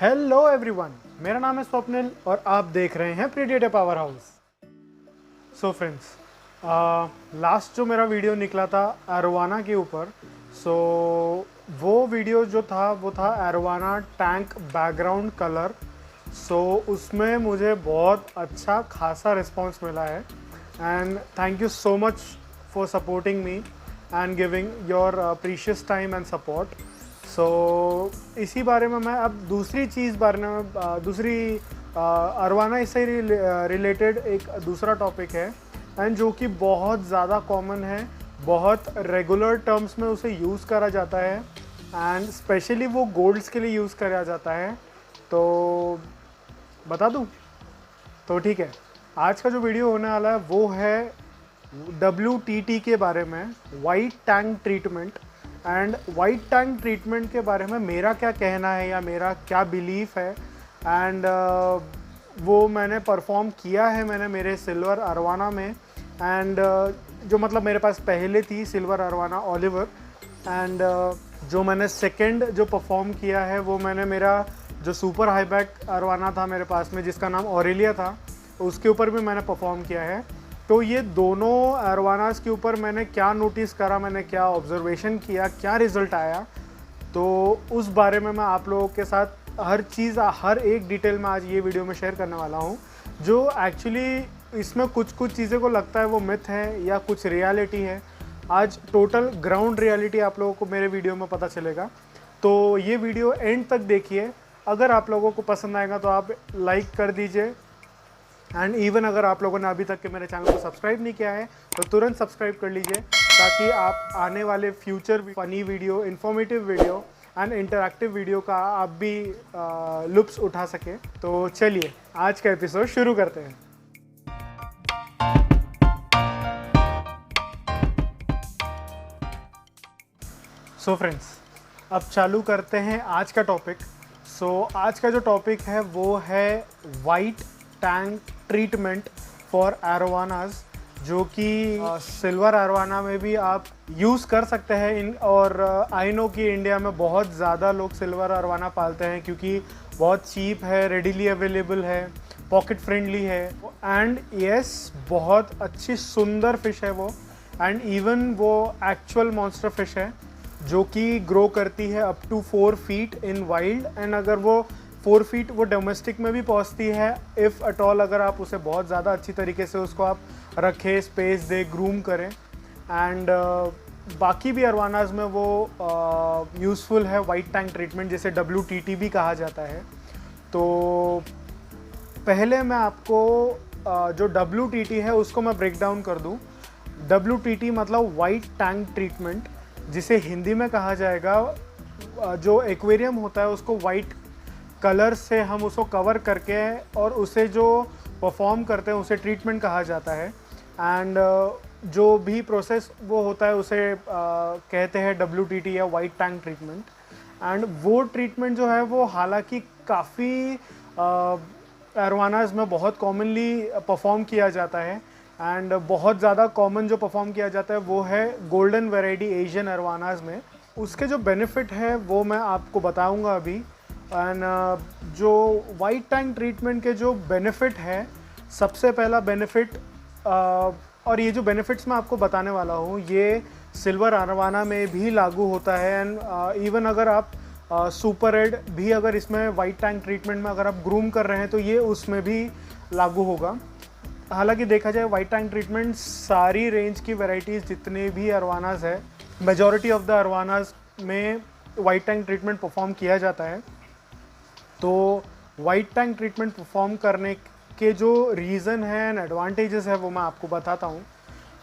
Hello everyone, मेरा नाम है स्वप्निल और आप देख रहे हैं predator power house. So friends, last जो मेरा वीडियो निकला था एरोवाना के ऊपर, वो वीडियो जो था वो था एरोवाना टैंक बैकग्राउंड कलर। उसमें मुझे बहुत अच्छा खासा रिस्पांस मिला है and thank you so much for supporting me and giving your precious time and support. इसी बारे में मैं अब दूसरी चीज़ बारे में अरवाना इससे रिलेटेड एक दूसरा टॉपिक है एंड जो कि बहुत ज़्यादा कॉमन है, बहुत रेगुलर टर्म्स में उसे यूज़ करा जाता है एंड स्पेशली वो गोल्ड्स के लिए यूज़ करा जाता है। तो बता दूं? तो ठीक है, आज का जो वीडियो होने वाला है वो है WTT के बारे में, white tank treatment. And white tank treatment के बारे में मेरा क्या कहना है या मेरा क्या बिलीफ है एंड वो मैंने परफॉर्म किया है मैंने मेरे सिल्वर अरवाना में एंड जो मतलब मेरे पास पहले थी सिल्वर अरवाना ओलिवर एंड जो मैंने सेकंड जो परफॉर्म किया है वो मैंने मेरा जो सुपर हाईबैक अरवाना था मेरे पास में जिसका नाम ऑरेलिया था, उसके ऊपर भी मैंने परफॉर्म किया है। तो ये दोनों अरवानास के ऊपर मैंने क्या नोटिस करा, मैंने क्या ऑब्जर्वेशन किया, क्या रिज़ल्ट आया, तो उस बारे में मैं आप लोगों के साथ हर चीज़ हर एक डिटेल में आज ये वीडियो में शेयर करने वाला हूँ। जो एक्चुअली इसमें कुछ चीज़ें को लगता है वो मिथ है या कुछ रियलिटी है। आज टोटल ग्राउंड रियलिटी आप लोगों को मेरे वीडियो में पता चलेगा। तो ये वीडियो एंड तक देखिए, अगर आप लोगों को पसंद आएगा तो आप लाइक कर दीजिए एंड इवन अगर आप लोगों ने अभी तक के मेरे चैनल को सब्सक्राइब नहीं किया है तो तुरंत सब्सक्राइब कर लीजिए ताकि आप आने वाले future funny video, informative video and interactive video का आप भी लुत्फ उठा सकें। तो चलिए आज का एपिसोड शुरू करते हैं। सो फ्रेंड्स, अब चालू करते हैं आज का टॉपिक। आज का जो टॉपिक है वो है white tank treatment for arowanas, जो कि सिल्वर एरोवाना में भी आप यूज़ कर सकते हैं। और आई नो कि इंडिया में बहुत ज़्यादा लोग सिल्वर एरोवाना पालते हैं क्योंकि बहुत चीप है, रेडीली अवेलेबल है, पॉकेट फ्रेंडली है एंड यस बहुत अच्छी सुंदर फिश है वो। एंड इवन वो एक्चुअल मॉन्स्टर फिश है जो कि ग्रो करती है up to 4 feet in wild and अगर वो 4 फीट वो डोमेस्टिक में भी पहुंचती है इफ़ एट ऑल, अगर आप उसे बहुत ज़्यादा अच्छी तरीके से उसको आप रखें, स्पेस दे, ग्रूम करें। एंड बाकी भी अरवानाज में वो यूज़फुल है वाइट टैंक ट्रीटमेंट, जिसे WTT भी कहा जाता है। तो पहले मैं आपको जो WTT है उसको मैं ब्रेक डाउन कर दूँ। WTT मतलब वाइट टैंक ट्रीटमेंट, जिसे हिंदी में कहा जाएगा जो एक्वेरियम होता है उसको वाइट कलर से हम उसको कवर करके और उसे जो परफॉर्म करते हैं उसे ट्रीटमेंट कहा जाता है। एंड जो भी प्रोसेस वो होता है उसे कहते हैं WTT या वाइट टैंक ट्रीटमेंट। एंड वो ट्रीटमेंट जो है वो हालांकि काफ़ी एरोवानाज में बहुत कॉमनली परफॉर्म किया जाता है एंड बहुत ज़्यादा कॉमन जो परफॉर्म किया जाता है वो है गोल्डन वैरायटी एशियन अरवानाज में। उसके जो बेनिफिट है वो मैं आपको बताऊंगा अभी। एंड जो वाइट टैंक ट्रीटमेंट के जो बेनिफिट है, सबसे पहला बेनिफिट और ये जो बेनिफिट्स मैं आपको बताने वाला हूँ ये सिल्वर अरवाना में भी लागू होता है एंड इवन अगर आप सुपर रेड भी अगर इसमें वाइट टैंक ट्रीटमेंट में अगर आप ग्रूम कर रहे हैं तो ये उसमें भी लागू होगा। हालांकि देखा जाए वाइट टैंक ट्रीटमेंट सारी रेंज की वैरायटीज़ जितने भी अरवानाज है, मेजॉरिटी ऑफ द अरवानाज में वाइट टैंक ट्रीटमेंट परफॉर्म किया जाता है। तो वाइट टैंक ट्रीटमेंट परफॉर्म करने के जो रीज़न है एंड एडवांटेजेस है वो मैं आपको बताता हूँ।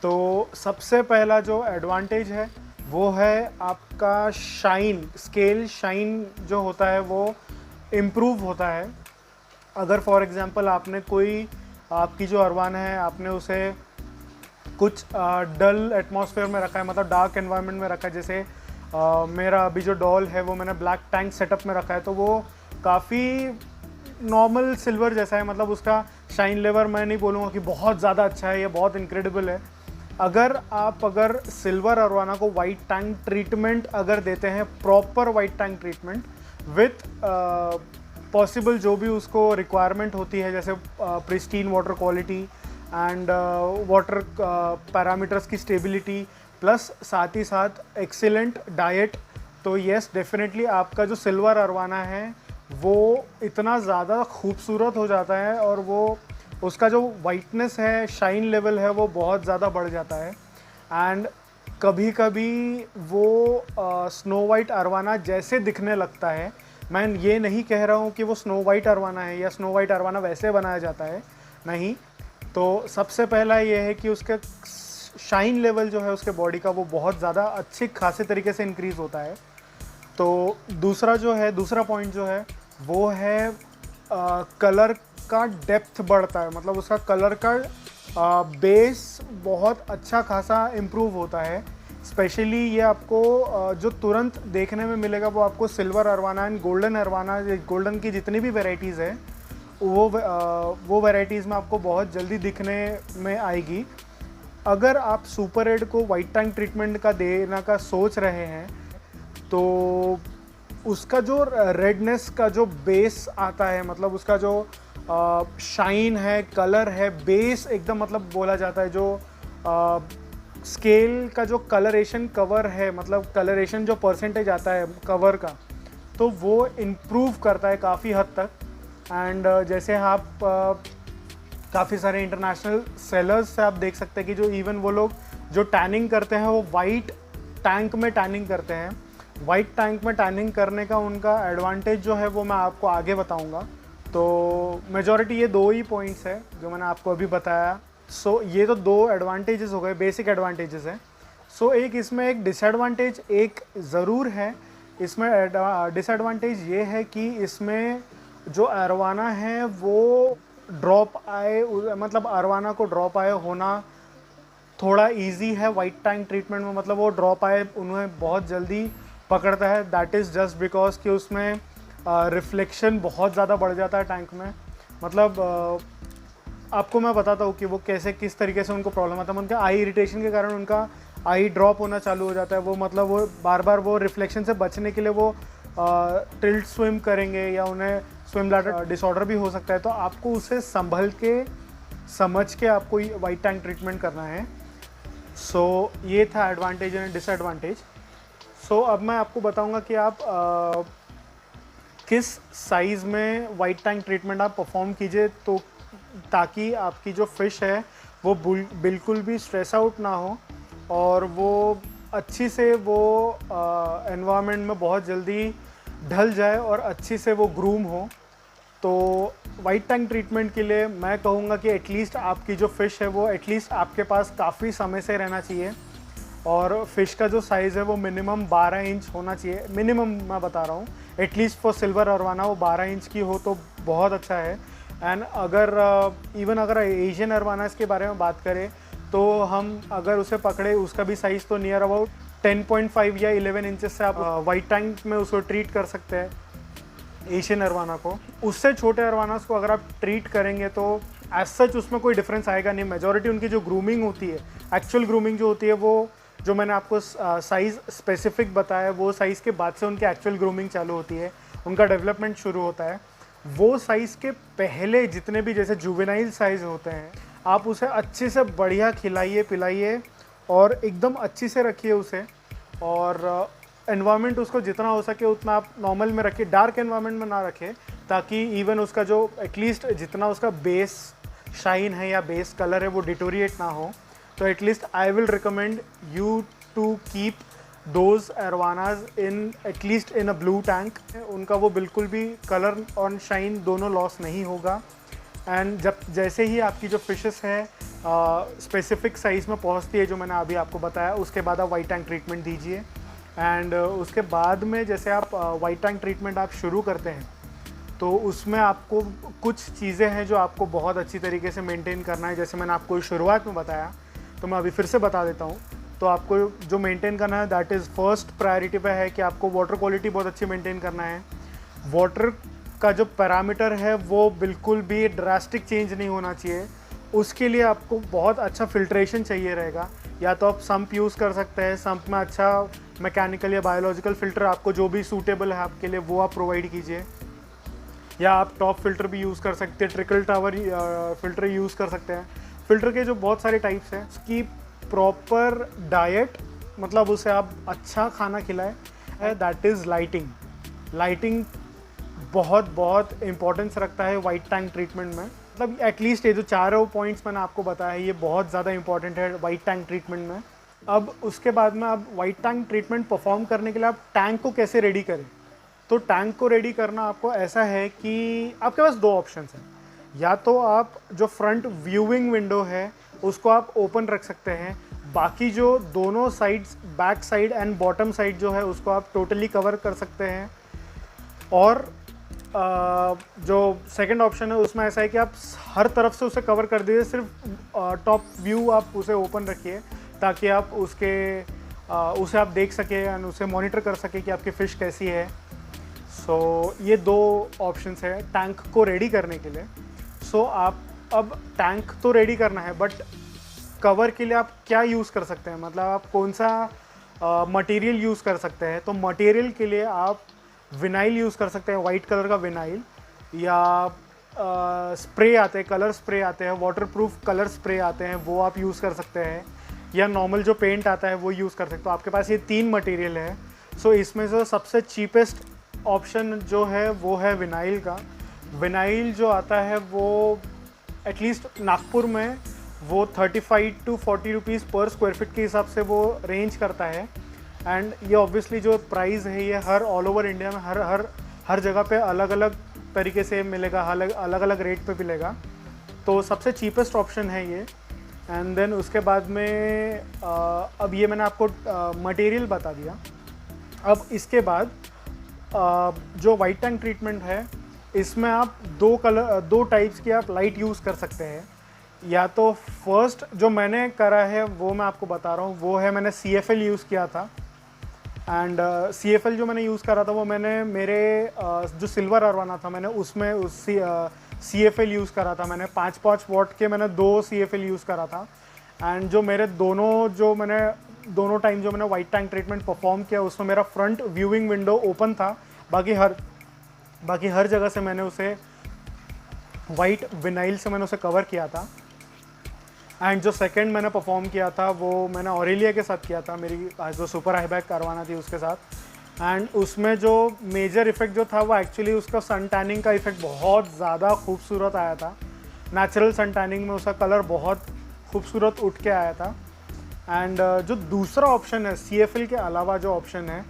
तो सबसे पहला जो एडवांटेज है वो है आपका शाइन, स्केल शाइन जो होता है वो इम्प्रूव होता है। अगर फॉर एग्ज़ाम्पल आपने कोई आपकी जो अरवाना है आपने उसे कुछ डल एटमॉस्फेयर में रखा है, मतलब डार्क एनवायरनमेंट में रखा है, जैसे मेरा अभी जो डॉल है वो मैंने ब्लैक टैंक सेटअप में रखा है, तो वो काफ़ी नॉर्मल सिल्वर जैसा है, मतलब उसका शाइन लेवल मैं नहीं बोलूँगा कि बहुत ज़्यादा अच्छा है या बहुत इनक्रेडिबल है। अगर सिल्वर अरवाना को वाइट टैंक ट्रीटमेंट अगर देते हैं, proper white tank treatment with possible जो भी उसको रिक्वायरमेंट होती है, जैसे pristine water quality and water parameters की स्टेबिलिटी, प्लस साथ ही साथ एक्सीलेंट डाइट, तो येस डेफिनेटली आपका जो सिल्वर अरवाना है वो इतना ज़्यादा खूबसूरत हो जाता है और वो उसका जो वाइटनेस है, शाइन लेवल है, वो बहुत ज़्यादा बढ़ जाता है। एंड कभी कभी वो स्नो वाइट अरवाना जैसे दिखने लगता है। मैं ये नहीं कह रहा हूँ कि वो स्नो वाइट अरवाना है या स्नो वाइट अरवाना वैसे बनाया जाता है, नहीं। तो सबसे पहला ये है कि उसका शाइन लेवल जो है उसके बॉडी का वो बहुत ज़्यादा अच्छे खासे तरीके से इंक्रीज़ होता है। तो दूसरा पॉइंट जो है वो है कलर का डेप्थ बढ़ता है, मतलब उसका कलर का बेस बहुत अच्छा खासा इम्प्रूव होता है। स्पेशली ये आपको जो तुरंत देखने में मिलेगा वो आपको silver arowana and golden arowana, golden की जितनी भी वैरायटीज़ है वो वैरायटीज़ में आपको बहुत जल्दी दिखने में आएगी। अगर आप सुपर रेड को वाइट टैंक ट्रीटमेंट का देना का सोच रहे हैं तो उसका जो रेडनेस का जो बेस आता है, मतलब उसका जो शाइन है, कलर है, बेस एकदम, मतलब बोला जाता है जो स्केल का जो कलरेशन कवर है, मतलब कलरेशन जो परसेंटेज आता है कवर का, तो वो इम्प्रूव करता है काफ़ी हद तक। एंड जैसे आप काफ़ी सारे इंटरनेशनल सेलर्स से आप देख सकते हैं कि जो इवन वो लोग जो टैनिंग करते हैं वो वाइट टैंक में टैनिंग करते हैं। वाइट टैंक में टैनिंग करने का उनका एडवांटेज जो है वो मैं आपको आगे बताऊंगा। तो मेजॉरिटी ये दो ही पॉइंट्स है जो मैंने आपको अभी बताया। सो ये तो दो एडवांटेजेस हो गए, बेसिक एडवांटेजेस हैं। सो एक इसमें एक डिसएडवांटेज एक ज़रूर है। इसमें डिसएडवांटेज ये है कि इसमें जो अरवाना है वो ड्रॉप आए, मतलब अरवाना को ड्रॉप आए होना थोड़ा इजी है वाइट टैंक ट्रीटमेंट में, मतलब वो ड्रॉप आए उन्हें बहुत जल्दी पकड़ता है। दैट इज़ जस्ट बिकॉज कि उसमें रिफ्लेक्शन बहुत ज़्यादा बढ़ जाता है टैंक में। मतलब आपको मैं बताता हूँ कि वो कैसे किस तरीके से उनको प्रॉब्लम आता है। उनके आई इरिटेशन के कारण उनका आई ड्रॉप होना चालू हो जाता है। वो मतलब वो बार बार वो रिफ्लेक्शन से बचने के लिए वो टिल्ट स्विम करेंगे या उन्हें स्विम ब्लैडर डिसऑर्डर भी हो सकता है। तो आपको उसे संभल के समझ के आपको वाइट टैंक ट्रीटमेंट करना है। सो ये था एडवांटेज एंड डिसएडवांटेज। सो अब मैं आपको बताऊंगा कि आप किस साइज़ में वाइट टैंक ट्रीटमेंट आप परफॉर्म कीजिए, तो ताकि आपकी जो फ़िश है वो बिल्कुल भी स्ट्रेस आउट ना हो और वो अच्छी से वो एनवायरनमेंट में बहुत जल्दी ढल जाए और अच्छी से वो ग्रूम हो। तो वाइट टैंक ट्रीटमेंट के लिए मैं कहूँगा कि एटलीस्ट आपकी जो फ़िश है वो एटलीस्ट आपके पास काफ़ी समय से रहना चाहिए और फ़िश का जो साइज़ है वो मिनिमम 12 इंच होना चाहिए। मिनिमम मैं बता रहा हूँ, एटलीस्ट फॉर सिल्वर अरवाना वो 12 इंच की हो तो बहुत अच्छा है। एंड अगर इवन अगर एशियन अरवानास के बारे में बात करें तो हम अगर उसे पकड़े उसका भी साइज़ तो नियर अबाउट 10.5 या 11 इंचेस से आप वाइट टैंक में उसको ट्रीट कर सकते हैं एशियन अरवाना को। उससे छोटे अरवानास को अगर आप ट्रीट करेंगे तो एज सच उसमें कोई डिफरेंस आएगा नहीं। मेजॉरिटी उनकी जो ग्रूमिंग होती है, एक्चुअल ग्रूमिंग जो होती है, वो जो मैंने आपको साइज़ स्पेसिफिक बताया वो साइज़ के बाद से उनकी एक्चुअल ग्रूमिंग चालू होती है, उनका डेवलपमेंट शुरू होता है। वो साइज़ के पहले जितने भी जैसे जुवेनाइल साइज़ होते हैं आप उसे अच्छे से बढ़िया खिलाइए पिलाइए और एकदम अच्छी से रखिए उसे। और एनवायरनमेंट उसको जितना हो सके उतना आप नॉर्मल में रखिए, डार्क एनवायरनमेंट में ना रखें, ताकि इवन उसका जो एटलीस्ट जितना उसका बेस शाइन है या बेस कलर है वो डिटोरिएट ना हो। तो at least I will recommend you to keep those arowanas in at least in a blue tank. उनका वो बिल्कुल भी कलर और शाइन दोनों लॉस नहीं होगा। एंड जब जैसे ही आपकी जो फिशेस है स्पेसिफिक साइज़ में पहुंचती है जो मैंने अभी आपको बताया, उसके बाद आप वाइट टैंक ट्रीटमेंट दीजिए। एंड उसके बाद में जैसे आप वाइट टैंक ट्रीटमेंट आप शुरू करते हैं तो उसमें आपको कुछ चीज़ें हैं जो आपको बहुत अच्छी तरीके से मेंटेन करना है। जैसे मैंने आपको शुरुआत में बताया तो मैं अभी फिर से बता देता हूँ। तो आपको जो मेंटेन करना है दैट इज़ फर्स्ट प्रायोरिटी पे है कि आपको वाटर क्वालिटी बहुत अच्छी मेंटेन करना है। वाटर का जो पैरामीटर है वो बिल्कुल भी ड्रास्टिक चेंज नहीं होना चाहिए। उसके लिए आपको बहुत अच्छा फिल्ट्रेशन चाहिए रहेगा। या तो आप सम्प यूज़ कर सकते हैं, सम्प में अच्छा मैकेनिकल या बायोलॉजिकल फ़िल्टर आपको जो भी सूटेबल है आपके लिए वो आप प्रोवाइड कीजिए। या आप टॉप फिल्टर भी यूज़ कर सकते हैं, ट्रिकल टावर फिल्टर यूज़ कर सकते हैं। फ़िल्टर के जो बहुत सारे टाइप्स हैं, उसकी प्रॉपर डाइट, मतलब उसे आप अच्छा खाना खिलाएं, है दैट इज़ लाइटिंग। लाइटिंग बहुत बहुत इंपॉर्टेंस रखता है वाइट टैंक ट्रीटमेंट में। मतलब एटलीस्ट ये जो चारों पॉइंट्स मैंने आपको बताया है, ये बहुत ज़्यादा इंपॉर्टेंट है वाइट टैंक ट्रीटमेंट में। अब उसके बाद में अब वाइट टैंक ट्रीटमेंट परफॉर्म करने के लिए आप टैंक को कैसे रेडी करें। तो टैंक को रेडी करना आपको ऐसा है कि आपके पास दो ऑप्शंस हैं। या तो आप जो फ्रंट व्यूइंग विंडो है उसको आप ओपन रख सकते हैं, बाकी जो दोनों sides, back side and bottom side जो है, उसको आप टोटली कवर कर सकते हैं। और जो सेकंड ऑप्शन है उसमें ऐसा है कि आप हर तरफ से उसे कवर कर दीजिए, सिर्फ टॉप व्यू आप उसे ओपन रखिए ताकि आप उसे आप देख सकें एंड उसे मॉनिटर कर सकें कि आपकी फ़िश कैसी है। सो ये दो ऑप्शंस है टैंक को रेडी करने के लिए। सो आप अब टैंक तो रेडी करना है, बट कवर के लिए आप क्या यूज़ कर सकते हैं, मतलब आप कौन सा मटेरियल यूज़ कर सकते हैं। तो मटेरियल के लिए आप विनाइल यूज़ कर सकते हैं, वाइट कलर का विनाइल, या स्प्रे आते हैं, कलर स्प्रे आते हैं, वाटरप्रूफ कलर स्प्रे आते हैं, वो आप यूज़ कर सकते हैं, या नॉर्मल जो पेंट आता है वो यूज़ कर सकते हो। तो आपके पास ये तीन मटेरियल है। सो इसमें से सबसे चीपेस्ट ऑप्शन जो है वो है विनाइल का। विनाइल जो आता है वो एटलीस्ट नागपुर में वो 35 to 40 रुपीज़ पर स्क्वायर फीट के हिसाब से वो रेंज करता है। एंड ये ऑब्वियसली जो प्राइस है ये हर ऑल ओवर इंडिया में हर जगह पे अलग अलग तरीके से मिलेगा, अलग अलग रेट पे मिलेगा। तो सबसे चीपेस्ट ऑप्शन है ये। एंड देन उसके बाद में अब ये मैंने आपको मटेरियल बता दिया। अब इसके बाद जो वाइट टैंक ट्रीटमेंट है, इसमें आप दो टाइप्स की आप लाइट यूज़ कर सकते हैं। या तो फर्स्ट जो मैंने करा है वो मैं आपको बता रहा हूँ, वो है मैंने CFL यूज़ किया था। एंड CFL जो मैंने यूज़ करा था वो मैंने मेरे जो सिल्वर अरवाना था मैंने उसमें CFL यूज़ करा था। मैंने 5 वॉट के मैंने 2 CFL यूज़ करा था। एंड जो मेरे दोनों टाइम जो मैंने वाइट टैंक ट्रीटमेंट परफॉर्म किया उसमें मेरा फ्रंट व्यूइंग विंडो ओपन था, बाकी हर जगह से मैंने उसे वाइट विनाइल से मैंने उसे कवर किया था। एंड जो सेकंड मैंने परफॉर्म किया था वो मैंने ऑरेलिया के साथ किया था, मेरी जो सुपर हाई बैक करवाना थी उसके साथ। एंड उसमें जो मेजर इफेक्ट जो था वो एक्चुअली उसका सन टैनिंग का इफेक्ट बहुत ज़्यादा खूबसूरत आया था। नेचुरल सन टैनिंग में उसका कलर बहुत खूबसूरत उठ के आया था। एंड जो दूसरा ऑप्शन है CFL के अलावा, जो ऑप्शन है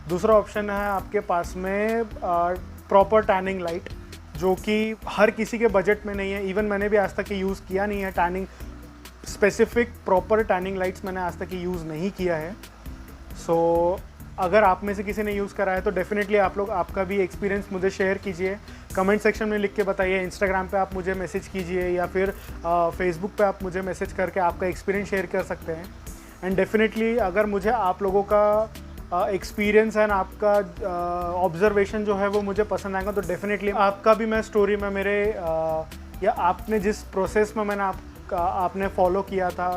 दूसरा ऑप्शन है आपके पास में प्रॉपर टैनिंग लाइट, जो कि हर किसी के बजट में नहीं है। इवन मैंने भी आज तक यूज़ किया नहीं है tanning specific proper tanning lights, मैंने आज तक यूज़ नहीं किया है। सो अगर आप में से किसी ने यूज़ करा है तो डेफिनेटली आप लोग आपका भी एक्सपीरियंस मुझे शेयर कीजिए, कमेंट सेक्शन में लिख के बताइए। इंस्टाग्राम पे आप मुझे मैसेज कीजिए या फिर फेसबुक पे आप मुझे मैसेज करके आपका एक्सपीरियंस शेयर कर सकते हैं। एंड डेफिनेटली अगर मुझे आप लोगों का एक्सपीरियंस एंड आपका ऑब्जर्वेशन जो है वो मुझे पसंद आएगा, तो डेफिनेटली आपका भी मैं स्टोरी में मेरे या आपने जिस प्रोसेस में आपने फॉलो किया था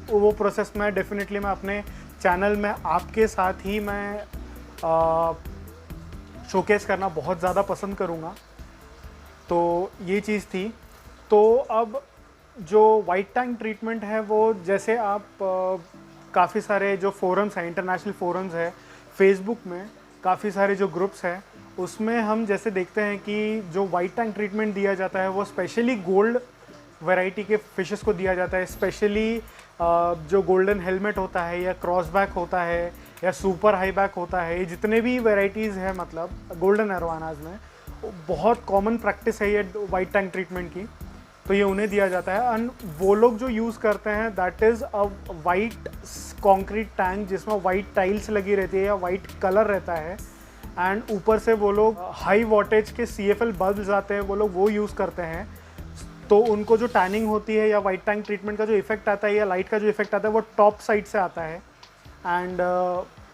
वो प्रोसेस में डेफिनेटली मैं अपने चैनल में आपके साथ ही मैं शोकेस करना बहुत ज़्यादा पसंद करूँगा। तो ये चीज़ थी। तो अब जो वाइट टैंक ट्रीटमेंट है वो जैसे आप काफ़ी सारे जो फोरम्स हैं, इंटरनेशनल फोरम्स है, फेसबुक में काफ़ी सारे जो ग्रुप्स हैं, उसमें हम जैसे देखते हैं कि जो वाइट टैंक ट्रीटमेंट दिया जाता है वो स्पेशली गोल्ड वैरायटी के फिशेस को दिया जाता है। स्पेशली जो गोल्डन हेलमेट होता है या क्रॉस बैक होता है या सुपर हाई बैक होता है, ये जितने भी वैरायटीज़ हैं मतलब गोल्डन अरवानाज में, बहुत कॉमन प्रैक्टिस है ये वाइट टैंक ट्रीटमेंट की। तो ये उन्हें दिया जाता है। एंड वो लोग जो यूज़ करते हैं that is a white concrete tank जिसमें वाइट टाइल्स लगी रहती है या वाइट कलर रहता है। एंड ऊपर से वो लोग हाई वोल्टेज के CFL बल्ब्स आते हैं, वो लोग वो यूज़ करते हैं। तो उनको जो टैनिंग होती है या वाइट टैंक ट्रीटमेंट का जो इफेक्ट आता है या लाइट का जो इफेक्ट आता है वो टॉप साइड से आता है। एंड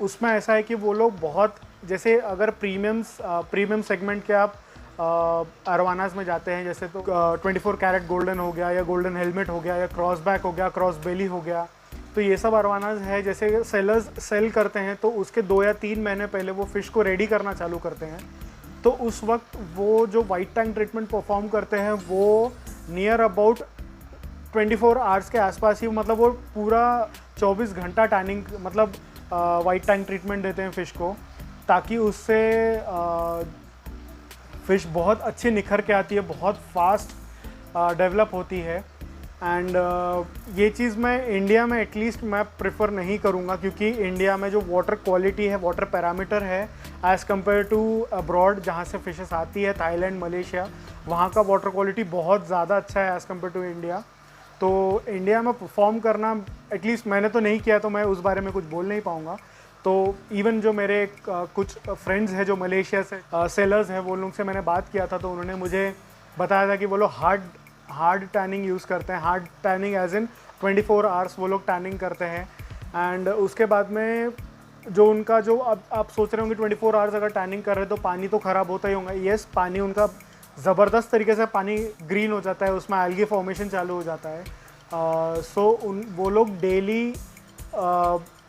उसमें ऐसा है कि वो लोग बहुत, जैसे अगर प्रीमियम सेगमेंट के आप अरवानाज में जाते हैं, जैसे तो 24 कैरेट गोल्डन हो गया या गोल्डन हेलमेट हो गया या क्रॉस बैक हो गया, क्रॉस बेली हो गया, तो ये सब अरवानाज है। जैसे सेलर्स सेल करते हैं तो उसके 2 या 3 महीने पहले वो फ़िश को रेडी करना चालू करते हैं। तो उस वक्त वो जो वाइट टैंक ट्रीटमेंट परफॉर्म करते हैं वो नियर अबाउट 24 आवर्स के आसपास ही, मतलब वो पूरा 24 घंटा टैनिंग मतलब वाइट टैंक ट्रीटमेंट देते हैं फ़िश को, ताकि उससे फ़िश बहुत अच्छी निखर के आती है, बहुत फास्ट डेवलप होती है। एंड ये चीज़ मैं इंडिया में एटलीस्ट मैं प्रेफर नहीं करूँगा, क्योंकि इंडिया में जो वाटर क्वालिटी है, वाटर पैरामीटर है एज़ कम्पेयर टू अब्रॉड जहाँ से फ़िशेस आती है, थाईलैंड, मलेशिया, वहाँ का वाटर क्वालिटी बहुत ज़्यादा अच्छा है एज़ कम्पेयर टू इंडिया। तो इंडिया में परफॉर्म करना, एटलीस्ट मैंने तो नहीं किया, तो मैं उस बारे में कुछ बोल नहीं पाऊँगा। तो इवन जो मेरे कुछ फ्रेंड्स हैं जो मलेशिया से सेलर्स हैं, वो लोग से मैंने बात किया था, तो उन्होंने मुझे बताया था कि वो लोग हार्ड टैनिंग यूज़ करते हैं। Hard tanning as in 24 hours वो लोग टैनिंग करते हैं। एंड उसके बाद में जो उनका जो, अब आप सोच रहे होंगे 24 आवर्स अगर टैनिंग कर रहे हैं तो पानी तो ख़राब होता ही होगा। येस, पानी उनका ज़बरदस्त तरीके से पानी ग्रीन हो जाता है, उसमें एल्गी फॉर्मेशन चालू हो जाता है। वो लोग डेली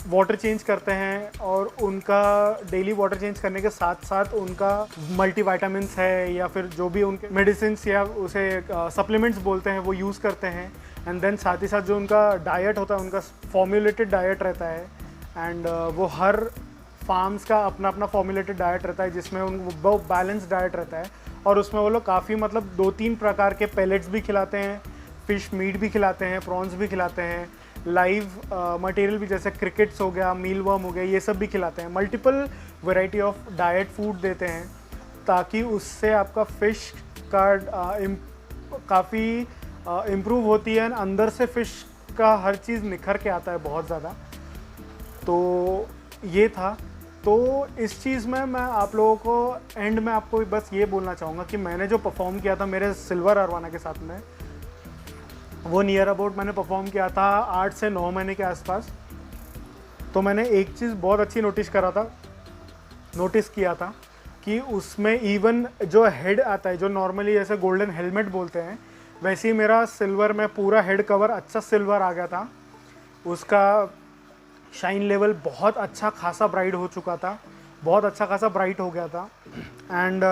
वाटर चेंज करते हैं, और उनका डेली वाटर चेंज करने के साथ साथ उनका मल्टीविटामिन्स है या फिर जो भी उनके मेडिसिन्स या उसे सप्लीमेंट्स बोलते हैं वो यूज़ करते हैं। एंड देन साथ ही साथ जो उनका डाइट होता है, उनका फॉर्मुलेटेड डाइट रहता है। एंड वो हर फार्म्स का अपना अपना फॉर्मुलेटेड डाइट रहता है, जिसमें वो बैलेंस डाइट रहता है, और उसमें वो लोग काफ़ी मतलब 2-3 प्रकार के पेलेट्स भी खिलाते हैं, फ़िश मीट भी खिलाते हैं, प्रॉन्स भी खिलाते हैं, लाइव मटेरियल भी जैसे क्रिकेट्स हो गया, मील वर्म हो गया, ये सब भी खिलाते हैं। Multiple variety of diet food देते हैं, ताकि उससे आपका फ़िश का काफ़ी इम्प्रूव होती है, अंदर से फ़िश का हर चीज़ निखर के आता है बहुत ज़्यादा। तो ये था। तो इस चीज़ में मैं आप लोगों को एंड में आपको बस ये बोलना चाहूँगा कि मैंने जो परफॉर्म किया था मेरे सिल्वर अरवाना के साथ में, वो नियर अबाउट मैंने परफॉर्म किया था 8 से 9 महीने के आसपास। तो मैंने एक चीज़ बहुत अच्छी नोटिस किया था कि उसमें इवन जो हेड आता है, जो नॉर्मली जैसे गोल्डन हेलमेट बोलते हैं, वैसे ही मेरा सिल्वर में पूरा हेड कवर अच्छा सिल्वर आ गया था। उसका शाइन लेवल बहुत अच्छा खासा ब्राइट हो चुका था, बहुत अच्छा खासा ब्राइट हो गया था। एंड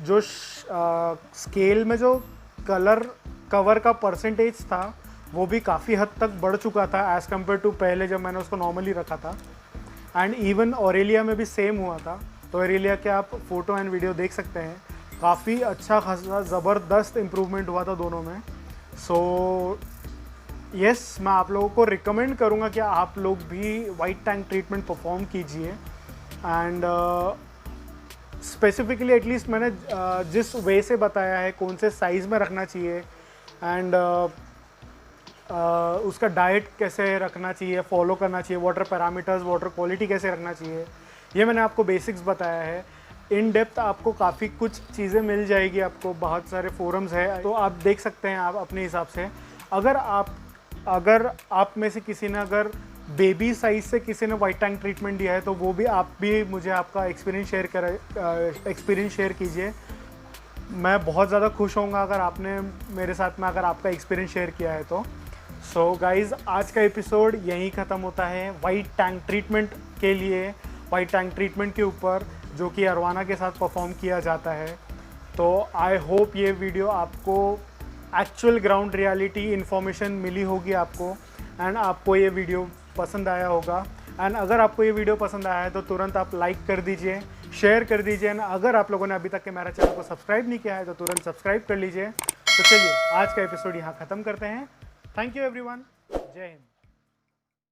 जो स्केल में जो कवर का परसेंटेज था वो भी काफ़ी हद तक बढ़ चुका था एज़ कम्पेयर टू पहले जब मैंने उसको नॉर्मली रखा था। एंड इवन ऑरेलिया में भी सेम हुआ था। तो ऑरेलिया के आप फ़ोटो एंड वीडियो देख सकते हैं, काफ़ी अच्छा खासा ज़बरदस्त इम्प्रूवमेंट हुआ था दोनों में। सो यस, मैं आप लोगों को रिकमेंड करूँगा कि आप लोग भी वाइट टैंक ट्रीटमेंट परफॉर्म कीजिए। एंड स्पेसिफिकली एटलीस्ट मैंने जिस वे से बताया है, कौन से साइज़ में रखना चाहिए, एंड उसका डाइट कैसे रखना चाहिए, फॉलो करना चाहिए, वाटर पैरामीटर्स, वाटर क्वालिटी कैसे रखना चाहिए, ये मैंने आपको बेसिक्स बताया है। इन डेप्थ आपको काफ़ी कुछ चीज़ें मिल जाएगी, आपको बहुत सारे फोरम्स है, तो आप देख सकते हैं आप अपने हिसाब से। अगर आप में से किसी ने अगर बेबी साइज़ से किसी ने वाइट टैंक ट्रीटमेंट दिया है, तो वो भी आप भी मुझे आपका एक्सपीरियंस शेयर कीजिए। मैं बहुत ज़्यादा खुश होऊंगा अगर आपने मेरे साथ में अगर आपका एक्सपीरियंस शेयर किया है तो। सो गाइज़, आज का एपिसोड यहीं ख़त्म होता है वाइट टैंक ट्रीटमेंट के लिए, वाइट टैंक ट्रीटमेंट के ऊपर जो कि अरवाना के साथ परफॉर्म किया जाता है। तो आई होप ये वीडियो आपको एक्चुअल ग्राउंड रियलिटी इन्फॉर्मेशन मिली होगी आपको, एंड आपको ये वीडियो पसंद आया होगा। एंड अगर आपको ये वीडियो पसंद आया है तो तुरंत आप लाइक कर दीजिए, शेयर कर दीजिए। एंड अगर आप लोगों ने अभी तक के मेरा चैनल को सब्सक्राइब नहीं किया है तो तुरंत सब्सक्राइब कर लीजिए। तो चलिए आज का एपिसोड यहाँ ख़त्म करते हैं। थैंक यू एवरीवन, जय हिंद।